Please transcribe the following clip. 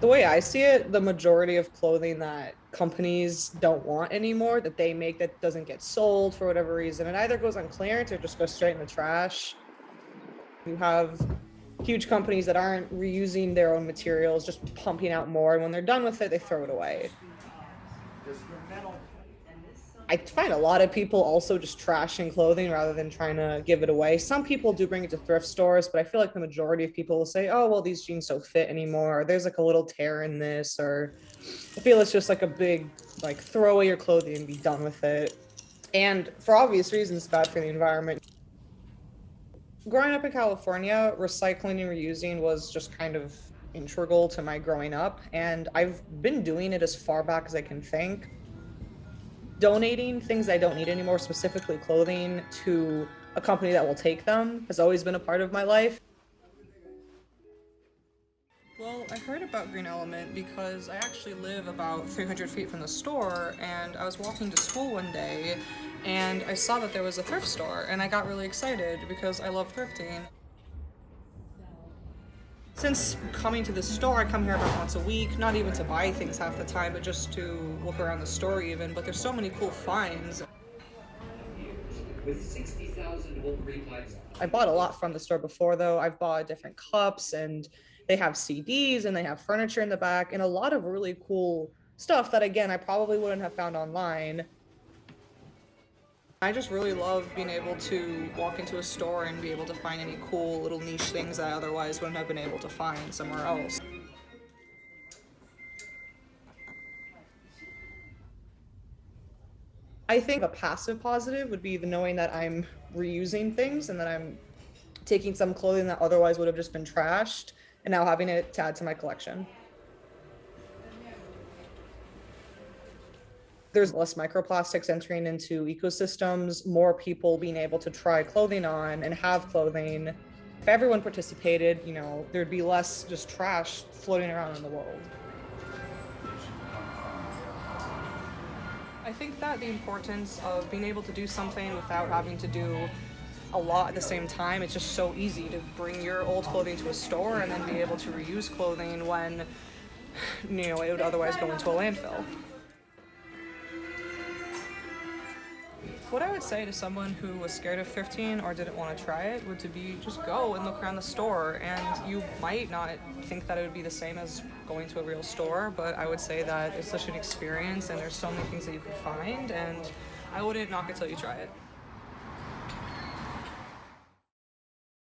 The way I see it, the majority of clothing that companies don't want anymore that they make that doesn't get sold for whatever reason, it either goes on clearance or just goes straight in the trash. You have huge companies that aren't reusing their own materials, just pumping out more, and when they're done with it, they throw it away. I find a lot of people also just trashing clothing rather than trying to give it away. Some people do bring it to thrift stores, but I feel like the majority of people will say, oh, well, these jeans don't fit anymore. Or there's like a little tear in this, or I feel it's just like a big, like throw away your clothing and be done with it. And for obvious reasons, it's bad for the environment. Growing up in California, recycling and reusing was just kind of integral to my growing up. And I've been doing it as far back as I can think. Donating things I don't need anymore, specifically clothing, to a company that will take them has always been a part of my life. Well, I heard about Green Element because I actually live about 300 feet from the store, and I was walking to school one day and I saw that there was a thrift store, and I got really excited because I love thrifting. Since coming to the store, I come here about once a week, not even to buy things half the time, but just to look around the store even. But there's so many cool finds. With 60,000 home replies. I bought a lot from the store before though. I've bought different cups, and they have CDs and they have furniture in the back and a lot of really cool stuff that again I probably wouldn't have found online. I just really love being able to walk into a store and be able to find any cool little niche things that I otherwise wouldn't have been able to find somewhere else. I think a passive positive would be the knowing that I'm reusing things and that I'm taking some clothing that otherwise would have just been trashed and now having it to add to my collection. There's less microplastics entering into ecosystems, more people being able to try clothing on and have clothing. If everyone participated, there'd be less just trash floating around in the world. I think that the importance of being able to do something without having to do a lot at the same time, it's just so easy to bring your old clothing to a store and then be able to reuse clothing when, it would otherwise go into a landfill. What I would say to someone who was scared of thrifting or didn't want to try it would to be just go and look around the store, and you might not think that it would be the same as going to a real store, but I would say that it's such an experience and there's so many things that you can find, and I wouldn't knock it till you try it.